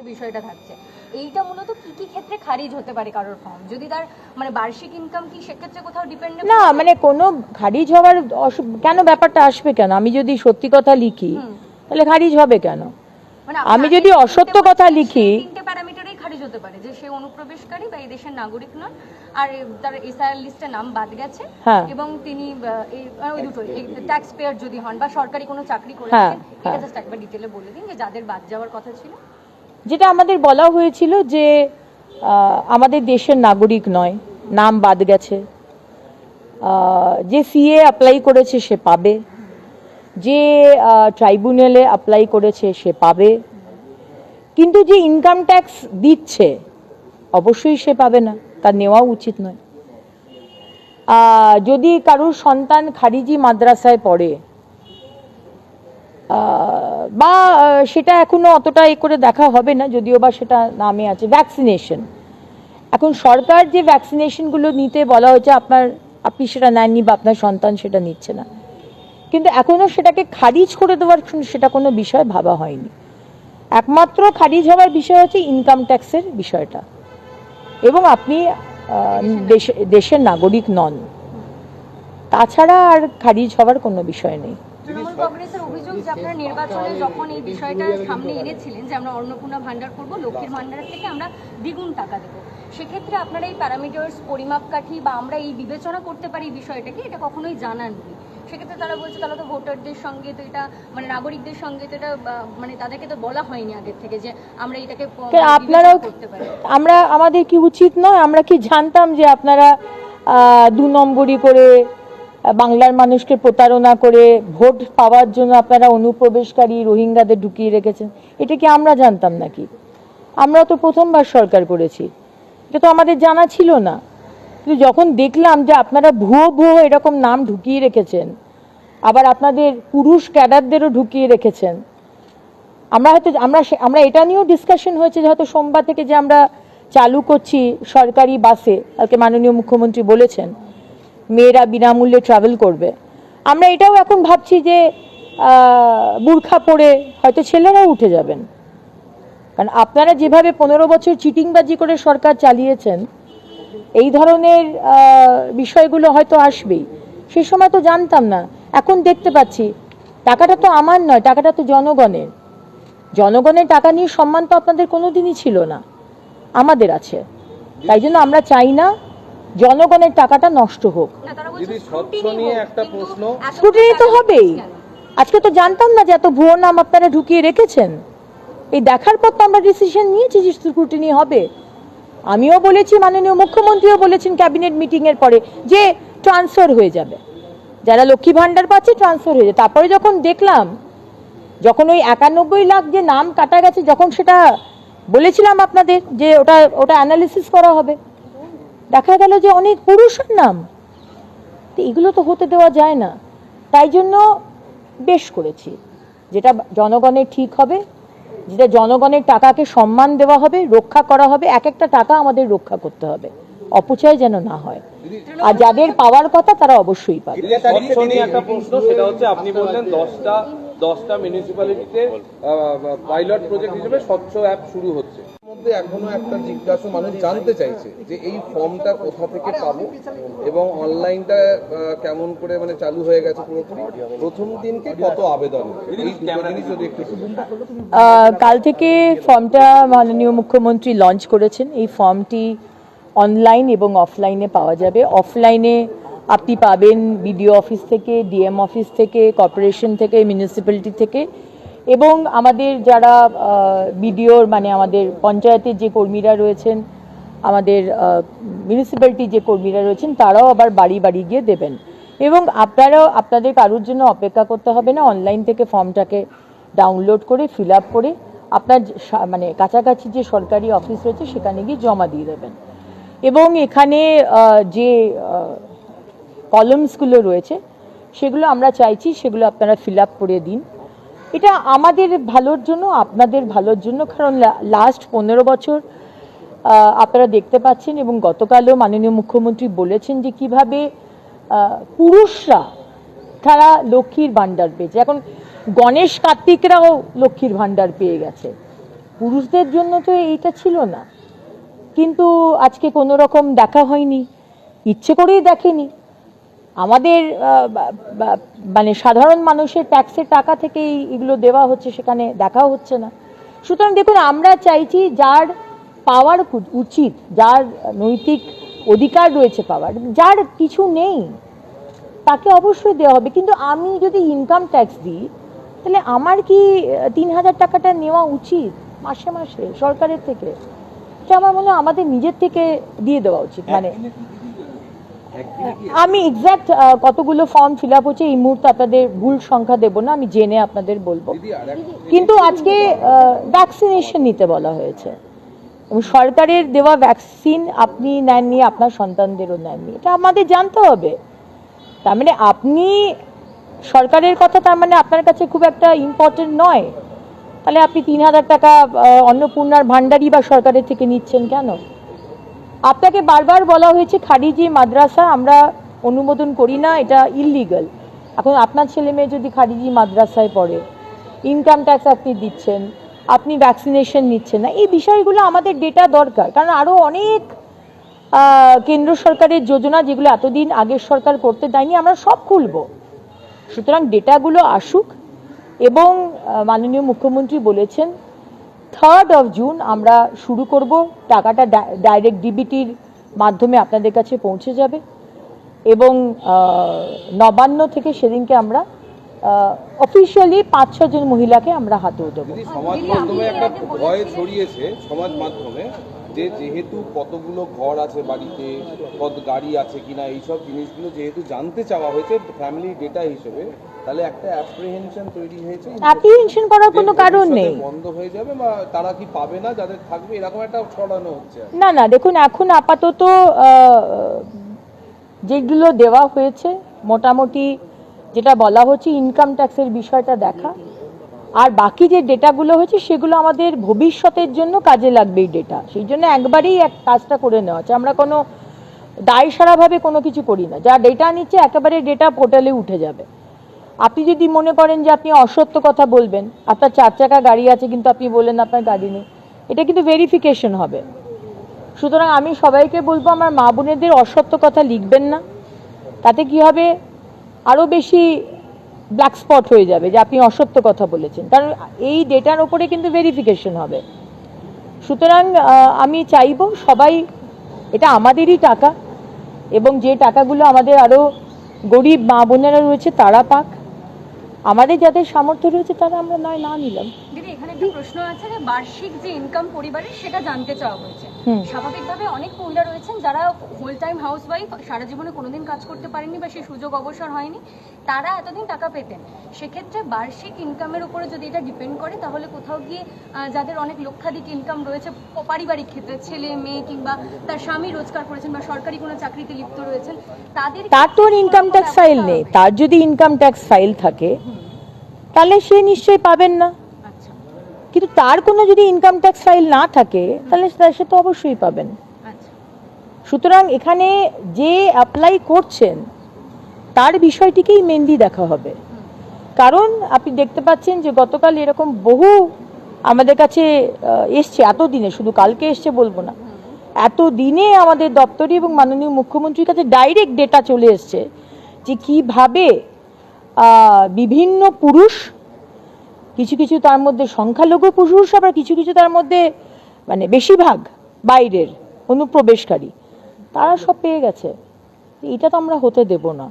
বিষয়টা থাকছে এইটা মূলত কি কি ক্ষেত্রে খারিজ হতে পারে কারোর ফর্ম যদি তার মানে বার্ষিক ইনকাম কি সেক্ষেত্রে কোথাও ডিপেন্ডেন্ট না মানে কোনো খারিজ হওয়ার কেন ব্যাপারটা আসবে কেন আমি যদি সত্যি কথা লিখি তাহলে খারিজ হবে কেন মানে আমি যদি অসত্য কথা লিখি তিনটে প্যারামিটারেই খারিজ হতে পারে যে সে অনুপ্রবেশকারী বা এই দেশের নাগরিক নন আর তার এসআইআর লিস্টে নাম বাদ গেছে এবং তিনি ওই দুটোই ট্যাক্স পেয়ার যদি হন বা সরকারি কোনো চাকরি করেছেন এটা জাস্ট একবার ডিটেইলে বলে দিন যে যাদের বাদ যাওয়ার কথা ছিল যেটা আমাদের বলা হয়েছিল যে আমাদের দেশের নাগরিক নয় নাম বাদ গেছে যে সিএ অ্যাপ্লাই করেছে সে পাবে যে ট্রাইব্যুনালে অ্যাপ্লাই করেছে সে পাবে কিন্তু যে ইনকাম ট্যাক্স দিচ্ছে অবশ্যই সে পাবে না তার নেওয়া উচিত নয় যদি কারোর সন্তান খারিজি মাদ্রাসায় পড়ে বা সেটা এখনো অতটা করে দেখা হবে না যদিও বা সেটা নামে আছে ভ্যাকসিনেশন এখন সরকার যে ভ্যাকসিনেশনগুলো নিতে বলা হয়েছে আপনি সেটা নেননি বা আপনার সন্তান সেটা নিচ্ছে না কিন্তু এখনো সেটাকে খারিজ করে দেওয়ার সেটা কোনো বিষয় ভাবা হয়নি একমাত্র খারিজ হওয়ার বিষয় হচ্ছে ইনকাম ট্যাক্সের বিষয়টা এবং আপনি দেশের নাগরিক নন তাছাড়া আর খারিজ হওয়ার কোনো বিষয় নেই তৃণমূল কংগ্রেসের অভিযোগ যে আপনারা নির্বাচনে যখন এই বিষয়টা সামনে এনেছিলেন যে আমরা অন্নপূর্ণা ভান্ডার করব লক্ষ্মীর ভান্ডারের থেকে আমরা দ্বিগুণ টাকা দেবো সেক্ষেত্রে আপনারা এই প্যারামিটার্স পরিমাপকাঠি বা আমরা এই বিবেচনা করতে পারি বিষয়টাকে এটা কখনোই জানাননি সেক্ষেত্রে তারা বলছে তাহলে তো ভোটারদের সঙ্গে তো এটা মানে নাগরিকদের সঙ্গে তো এটা মানে তাদেরকে তো বলা হয়নি আগের থেকে যে আমরা এটাকে আপনারাও করতে পারি আমাদের কি উচিত নয় আমরা কি জানতাম যে আপনারা 2 নম্বরই করে বাংলার মানুষকে প্রতারণা করে ভোট পাওয়ার জন্য আপনারা অনুপ্রবেশকারী রোহিঙ্গাদের ঢুকিয়ে রেখেছেন এটা কি আমরা জানতাম নাকি আমরা তো প্রথমবার সরকার করেছি এটা তো আমাদের জানা ছিল না কিন্তু যখন দেখলাম যে আপনারা ভুয়ো এরকম নাম ঢুকিয়ে রেখেছেন আবার আপনাদের পুরুষ ক্যাডারদেরও ঢুকিয়ে রেখেছেন আমরা এটা নিয়েও ডিসকাশন হয়েছে যে হয়তো সোমবার থেকে যে আমরা চালু করছি সরকারি বাসে কালকে মাননীয় মুখ্যমন্ত্রী বলেছেন মেয়েরা বিনামূল্যে ট্রাভেল করবে আমরা এটাও এখন ভাবছি যে বুরখা পরে হয়তো ছেলেরাও উঠে যাবেন কারণ আপনারা যেভাবে 15 বছর চিটিংবাজি করে সরকার চালিয়েছেন এই ধরনের বিষয়গুলো হয়তো আসবেই সেই সময় তো জানতাম না এখন দেখতে পাচ্ছি টাকাটা তো আমার নয় টাকাটা তো জনগণের টাকা নিয়ে সম্মান তো আপনাদের কোনোদিনই ছিল না আমাদের আছে তাই জন্য আমরা চাই না জনগণের টাকাটা নষ্ট হোক স্ক্রুটিনি তো হবেই আজকে তো জানতাম না যে এত ভুয়ো নাম আপনারা ঢুকিয়ে রেখেছেন এই দেখার পর তো আমরা ডিসিশন নিয়েছি যে স্ক্রুটিনি হবে আমিও বলেছি মাননীয় মুখ্যমন্ত্রীও বলেছেন ক্যাবিনেট মিটিং এর পরে যে ট্রান্সফার হয়ে যাবে যারা লক্ষ্মী ভান্ডার পাচ্ছে ট্রান্সফার হয়ে যাবে তারপরে যখন দেখলাম যখন ওই 91 লাখ যে নাম কাটা গেছে যখন সেটা বলেছিলাম আপনাদের যে ওটা অ্যানালিসিস করা হবে দেখা গেল যে অনেক পুরুষের নাম তো এগুলো তো হতে দেওয়া যায় না তাই জন্য বেশ করেছি যেটা জনগণের ঠিক হবে যেটা জনগণের টাকাকে সম্মান দেওয়া হবে রক্ষা করা হবে এক একটা টাকা আমাদের রক্ষা করতে হবে অপচয় যেন না হয় আর যাদের পাওয়ার কথা তারা অবশ্যই পাবে একটা প্রশ্ন সেটা হচ্ছে আপনি বললেন 10টা মিউনিসিপ্যালিটিতে পাইলট প্রজেক্ট হিসেবে স্বচ্ছ অ্যাপ শুরু হচ্ছে মধ্যে এখনো একটা জিজ্ঞাসা মানুষ জানতে চাইছে যে এই ফর্মটা কোথা থেকে পাবো এবং অনলাইনটা কেমন করে মানে চালু হয়ে গেছে পুরোপুরি প্রথম দিনকে কত আবেদন কাল থেকে ফর্মটা মাননীয় মুখ্যমন্ত্রী লঞ্চ করেছেন এই ফর্মটি অনলাইন এবং অফলাইনে পাওয়া যাবে অফলাইনে আপনি পাবেন বিডিও অফিস থেকে ডিএম অফিস থেকে কর্পোরেশন থেকে মিউনিসিপ্যালিটি থেকে এবং আমাদের যারা বিডিওর মানে আমাদের পঞ্চায়েতের যে কর্মীরা রয়েছেন আমাদের মিউনিসিপ্যালিটি যে কর্মীরা রয়েছেন তারাও আবার বাড়ি বাড়ি গিয়ে দেবেন এবং আপনারাও আপনাদের কারোর জন্য অপেক্ষা করতে হবে না অনলাইন থেকে ফর্মটাকে ডাউনলোড করে ফিল আপ করে আপনার মানে কাছাকাছি যে সরকারি অফিস রয়েছে সেখানে গিয়ে জমা দিয়ে দেবেন এবং এখানে যে কলামসগুলো রয়েছে সেগুলো আমরা চাইছি সেগুলো আপনারা ফিল আপ করে দিন এটা আমাদের ভালোর জন্য আপনাদের ভালোর জন্য কারণ লাস্ট 15 বছর আপনারা দেখতে পাচ্ছেন এবং গতকালও মাননীয় মুখ্যমন্ত্রী বলেছেন যে কিভাবে পুরুষরা তারা লক্ষ্মীর ভান্ডার পেয়েছে এখন গণেশ কার্তিকরাও লক্ষ্মীর ভান্ডার পেয়ে গেছে পুরুষদের জন্য তো এইটা ছিল না, কিন্তু আজকে কোনো রকম দেখা হয়নি, ইচ্ছে করেই দেখেনি। আমাদের মানে সাধারণ মানুষের ট্যাক্সের টাকা থেকেই এগুলো দেওয়া হচ্ছে, সেখানে দেখা হচ্ছে না। সুতরাং দেখুন, আমরা চাইছি যার পাওয়ার উচিত, যার নৈতিক অধিকার রয়েছে পাওয়ার, যার কিছু নেই তাকে অবশ্যই দেওয়া হবে। কিন্তু আমি যদি ইনকাম ট্যাক্স দিই, তাহলে আমার কি 3,000 টাকাটা নেওয়া উচিত মাসে মাসে সরকারের থেকে? এটা আমার মনে হয় আমাদের নিজের থেকে দিয়ে দেওয়া উচিত। মানে আমি এক্সাক্ট কতগুলো ফর্ম ফিল আপ হচ্ছে এই মুহূর্তে আপনাদের ভুল সংখ্যা দেব না, আমি জেনে আপনাদের বলবো। কিন্তু আজকে ভ্যাকসিনেশন নিতে বলা হয়েছে, এবং সরকারের দেওয়া ভ্যাকসিন আপনি নেননি, আপনার সন্তানদেরও নেননি, এটা আমাদের জানতে হবে। তার মানে আপনি সরকারের কথা, তার মানে আপনার কাছে খুব একটা ইম্পর্টেন্ট নয়, তাহলে আপনি 3,000 টাকা অন্নপূর্ণার ভান্ডারি বা সরকারের থেকে নিচ্ছেন কেন? আপনাকে বারবার বলা হয়েছে খারিজি মাদ্রাসা আমরা অনুমোদন করি না, এটা ইললিগাল। এখন আপনার ছেলে মেয়ে যদি খারিজি মাদ্রাসায় পড়ে, ইনকাম ট্যাক্স আপনি দিচ্ছেন, আপনি ভ্যাকসিনেশন নিচ্ছেন না, এই বিষয়গুলো আমাদের ডেটা দরকার। কারণ আরও অনেক কেন্দ্র সরকারের যোজনা যেগুলো এতদিন আগের সরকার করতে দেয়নি, আমরা সব খুলব। সুতরাং ডেটাগুলো আসুক, এবং মাননীয় মুখ্যমন্ত্রী বলেছেন 3rd জুন আমরা শুরু করব, টাকাটা ডাইরেক্ট ডিবিটির মাধ্যমে আপনাদের কাছে পৌঁছে যাবে, এবং নবান্ন থেকে সেদিনকে আমরা অফিসিয়ালি 5-6 জন মহিলাকে আমরা হাতেও দেবো। সমাজ মাধ্যমে একটা ভয় ছড়িয়েছে, সমাজ মাধ্যমে, যে যেহেতু কতগুলো ঘর আছে বাড়িতে, কত গাড়ি আছে কিনা, এইসব জিনিসগুলো যেহেতু জানতে চাওয়া হয়েছে ফ্যামিলি ডেটা হিসেবে, তাহলে একটা অ্যাপ্রিহেনশন তৈরি হয়েছে। অ্যাপ্রিহেনশন করার কোনো কারণ নেই, বন্ধ হয়ে যাবে বা তারা কি পাবে না, যাদের থাকবে, এরকম একটা ছড়ানো হচ্ছে। না না, দেখুন এখন আপাতত যেগুলো দেওয়া হয়েছে, মোটামুটি যেটা বলা হচ্ছে ইনকাম ট্যাক্সের বিষয়টা দেখা, আর বাকি যে ডেটাগুলো হয়েছে সেগুলো আমাদের ভবিষ্যতের জন্য কাজে লাগবে এই ডেটা, সেই জন্য একবারেই কাজটা করে নেওয়া হচ্ছে। আমরা কোনো দায়সারাভাবে কোনো কিছু করি না, যা ডেটা নিচ্ছে একেবারে ডেটা পোর্টালে উঠে যাবে। আপনি যদি মনে করেন যে আপনি অসত্য কথা বলবেন, আপনার 4 চাকা গাড়ি আছে কিন্তু আপনি বললেন আপনার গাড়ি নেই, এটা কিন্তু ভেরিফিকেশন হবে। সুতরাং আমি সবাইকে বলবো, আমার মা বোনেদের অসত্য কথা লিখবেন না, তাতে কি হবে, আরও বেশি ব্ল্যাক স্পট হয়ে যাবে যে আপনি অসত্য কথা বলেছেন, কারণ এই ডেটার ওপরে কিন্তু ভেরিফিকেশন হবে। সুতরাং আমি চাইবো সবাই, এটা আমাদেরই টাকা, এবং যে টাকাগুলো আমাদের আরও গরিব মা বোনেরা রয়েছে তারা পাক, আমাদের যাদের সামর্থ্য রয়েছে তারা আমরা নয় না নিলাম। দিদি, এখানে একটা প্রশ্ন আছে যে বার্ষিক যে ইনকাম পরিবারের সেটা জানতে চাওয়া হয়েছে। স্বাভাবিকভাবে অনেক মহিলা রয়েছেন যারা ফুল টাইম হাউসওয়াইফ, সারা জীবনে কোনোদিন কাজ করতে পারেননি বা সেই সুযোগ অবসর হয়নি, তারা এতদিন টাকা পেতেন। সেক্ষেত্রে বার্ষিক ইনকামের উপরে যদি এটা ডিপেন্ড করে, তাহলে কোথাও গিয়ে যাদের অনেক লক্ষাধিক ইনকাম রয়েছে পারিবারিক ক্ষেত্রে, ছেলে মেয়ে কিংবা তার স্বামী রোজগার করেছেন বা সরকারি কোনো চাকরিতে লিপ্ত রয়েছেন, তার তো ইনকাম ট্যাক্স ফাইল নেই। তার যদি ইনকাম ট্যাক্স ফাইল থাকে তাহলে সে নিশ্চয়ই পাবেন না, কিন্তু তার কোনো যদি ইনকাম ট্যাক্স ফাইল না থাকে তাহলে সে তো অবশ্যই পাবেন। সুতরাং এখানে যে অ্যাপ্লাই করছেন তার বিষয়টিকেই মেনলি দেখা হবে। কারণ আপনি দেখতে পাচ্ছেন যে গতকাল এরকম বহু আমাদের কাছে এসছে, এতদিনে, শুধু কালকে এসছে বলবো না, এতদিনে আমাদের দপ্তরে এবং মাননীয় মুখ্যমন্ত্রীর কাছে ডাইরেক্ট ডেটা চলে এসছে যে কিভাবে বিভিন্ন পুরুষ, কিছু কিছু তার মধ্যে সংখ্যালঘু পুরুষ, আবার কিছু কিছু তার মধ্যে মানে বেশিরভাগ বাইরের অনুপ্রবেশকারী, তারা সব পেয়ে গেছে। এটা তো আমরা হতে দেব না।